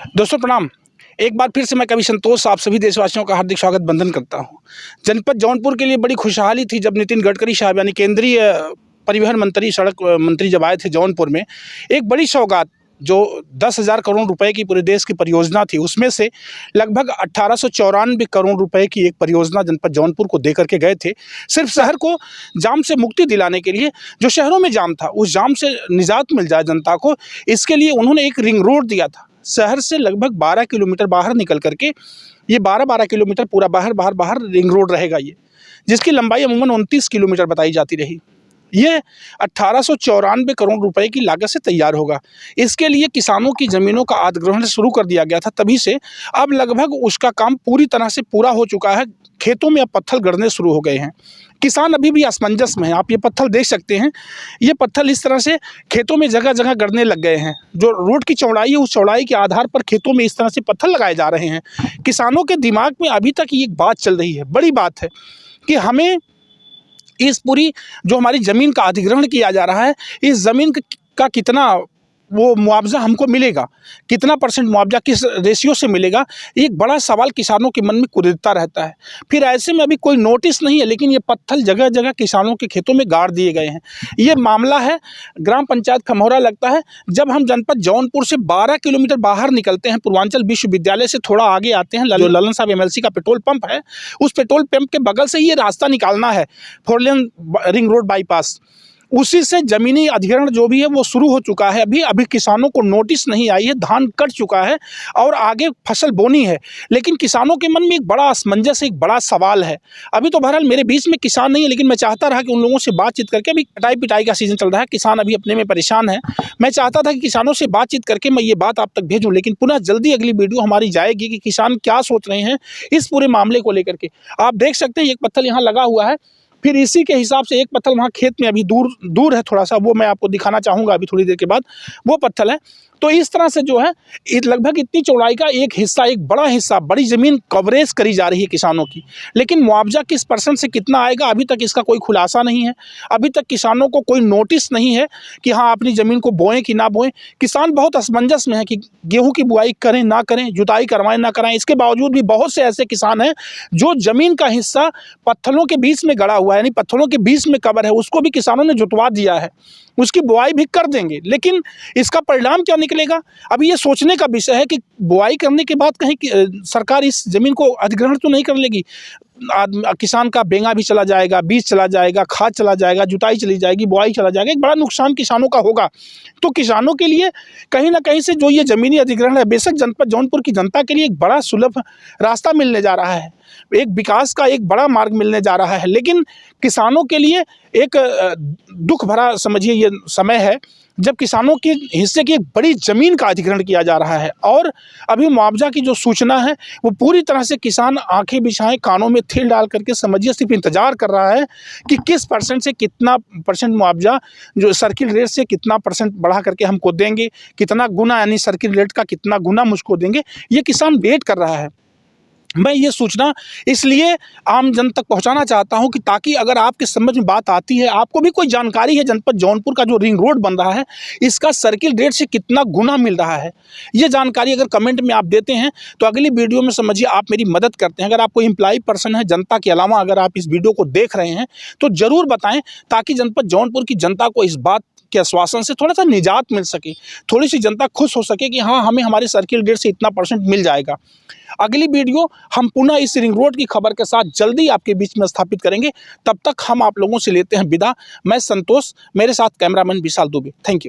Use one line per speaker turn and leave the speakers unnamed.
दोस्तों प्रणाम। एक बार फिर से मैं कवि संतोष आप सभी देशवासियों का हार्दिक स्वागत बंधन करता हूं। जनपद जौनपुर के लिए बड़ी खुशहाली थी जब नितिन गडकरी साहब यानी केंद्रीय परिवहन मंत्री, सड़क मंत्री जब आए थे जौनपुर में। एक बड़ी सौगात जो 10,000 करोड़ रुपए की पूरे देश की परियोजना थी, उसमें से लगभग 1894 करोड़ रुपए की एक परियोजना जनपद जौनपुर को देकर के गए थे, सिर्फ शहर को जाम से मुक्ति दिलाने के लिए। जो शहरों में जाम था उस जाम से निजात मिल जाए जनता को, इसके लिए उन्होंने एक रिंग रोड दिया था। शहर से लगभग 12 किलोमीटर बाहर निकल करके ये 12 किलोमीटर पूरा बाहर रिंग रोड रहेगा ये, जिसकी लंबाई अमूमन 29 किलोमीटर बताई जाती रही। ये 1894 करोड़ रुपए की लागत से तैयार होगा। इसके लिए किसानों की ज़मीनों का अधिग्रहण शुरू कर दिया गया था, तभी से अब लगभग उसका काम पूरी तरह से पूरा हो चुका है। खेतों में अब पत्थर गड़ने शुरू हो गए हैं। किसान अभी भी असमंजस में है। आप ये पत्थर देख सकते हैं, ये पत्थर इस तरह से खेतों में जगह जगह गड़ने लग गए हैं। जो रोड की चौड़ाई है उस चौड़ाई के आधार पर खेतों में इस तरह से पत्थर लगाए जा रहे हैं। किसानों के दिमाग में अभी तक ये बात चल रही है, बड़ी बात है कि हमें इस पूरी जो हमारी ज़मीन का अधिग्रहण किया जा रहा है, इस ज़मीन का कितना वो मुआवजा हमको मिलेगा, कितना परसेंट मुआवजा किस रेशियो से मिलेगा, एक बड़ा सवाल किसानों के मन में कुरीदता रहता है। फिर ऐसे में अभी कोई नोटिस नहीं है, लेकिन ये पत्थर जगह जगह किसानों के खेतों में गाड़ दिए गए हैं। ये मामला है ग्राम पंचायत खमौरा लगता है। जब हम जनपद जौनपुर से 12 किलोमीटर बाहर निकलते हैं, पूर्वांचल विश्वविद्यालय से थोड़ा आगे आते हैं, ललन साहब MLC का पेट्रोल पंप है, उस पेट्रोल पंप के बगल से ये रास्ता निकालना है 4 लेन रिंग रोड बाईपास। उसी से ज़मीनी अधिग्रहण जो भी है वो शुरू हो चुका है। अभी किसानों को नोटिस नहीं आई है, धान कट चुका है और आगे फसल बोनी है, लेकिन किसानों के मन में एक बड़ा असमंजस, एक बड़ा सवाल है। अभी तो बहरहाल मेरे बीच में किसान नहीं है, लेकिन मैं चाहता रहा कि उन लोगों से बातचीत करके, अभी कटाई पिटाई का सीज़न चल रहा है, किसान अभी अपने में परेशान है। मैं चाहता था कि किसानों से बातचीत करके मैं ये बात आप तक भेजूँ, लेकिन पुनः जल्दी अगली वीडियो हमारी जाएगी कि किसान क्या सोच रहे हैं इस पूरे मामले को लेकर के। आप देख सकते हैं एक पत्थर यहाँ लगा हुआ है, फिर इसी के हिसाब से एक पत्थर वहाँ खेत में अभी दूर है थोड़ा सा, वो मैं आपको दिखाना चाहूँगा अभी थोड़ी देर के बाद। वो पत्थर है। तो इस तरह से जो है लगभग इतनी चौड़ाई का एक हिस्सा, एक बड़ा हिस्सा, बड़ी ज़मीन कवरेज करी जा रही है किसानों की, लेकिन मुआवजा किस परसेंट से कितना आएगा अभी तक इसका कोई खुलासा नहीं है। अभी तक किसानों को कोई नोटिस नहीं है कि हाँ अपनी ज़मीन को बोएं कि ना बोएं। किसान बहुत असमंजस में है कि गेहूँ की बुआई करें ना करें, जुताई करवाएं ना कराएं। इसके बावजूद भी बहुत से ऐसे किसान हैं जो ज़मीन का हिस्सा पत्थरों के बीच में गड़ा हुआ है, यानी पत्थरों के बीच में कवर है, उसको भी किसानों ने जुतवा दिया है, उसकी बुआई भी कर देंगे। लेकिन इसका परिणाम क्या निकलेगा, अभी ये सोचने का विषय है कि बुआई करने के बाद कहीं सरकार इस ज़मीन को अधिग्रहण तो नहीं कर लेगी। किसान का बेंगा भी चला जाएगा, बीज चला जाएगा, खाद चला जाएगा, जुताई चली जाएगी, बुआई चला जाएगा, एक बड़ा नुकसान किसानों का होगा। तो किसानों के लिए कहीं ना कहीं से जो ये ज़मीनी अधिग्रहण है, बेशक जनपद जौनपुर की जनता के लिए एक बड़ा सुलभ रास्ता मिलने जा रहा है, एक विकास का एक बड़ा मार्ग मिलने जा रहा है, लेकिन किसानों के लिए एक दुख भरा समझिए ये समय है जब किसानों के हिस्से की एक बड़ी ज़मीन का अधिग्रहण किया जा रहा है। और अभी मुआवजा की जो सूचना है वो पूरी तरह से किसान आंखें बिछाएं, कानों में तेल डाल करके समझिए सिर्फ इंतज़ार कर रहा है कि किस परसेंट से कितना परसेंट मुआवजा जो सर्किल रेट से कितना परसेंट बढ़ा करके हमको देंगे, कितना गुना यानी सर्किल रेट का कितना गुना मुझको देंगे, ये किसान वेट कर रहा है। मैं ये सूचना इसलिए आम जन तक पहुंचाना चाहता हूं कि ताकि अगर आपके समझ में बात आती है, आपको भी कोई जानकारी है जनपद जौनपुर का जो रिंग रोड बन रहा है इसका सर्किल रेट से कितना गुना मिल रहा है, ये जानकारी अगर कमेंट में आप देते हैं तो अगली वीडियो में समझिए आप मेरी मदद करते हैं। अगर आप कोई एम्प्लॉय पर्सन है जनता के अलावा, अगर आप इस वीडियो को देख रहे हैं तो ज़रूर बताएं, ताकि जनपद जौनपुर की जनता को इस बात के आश्वासन से थोड़ा सा निजात मिल सके, थोड़ी सी जनता खुश हो सके कि हाँ हमें हमारे सर्किल रेट से इतना परसेंट मिल जाएगा। अगली वीडियो हम पुनः इस रिंग रोड की खबर के साथ जल्दी आपके बीच में स्थापित करेंगे। तब तक हम आप लोगों से लेते हैं विदा। मैं संतोष, मेरे साथ cameraman Vishal Dubey. Thank you.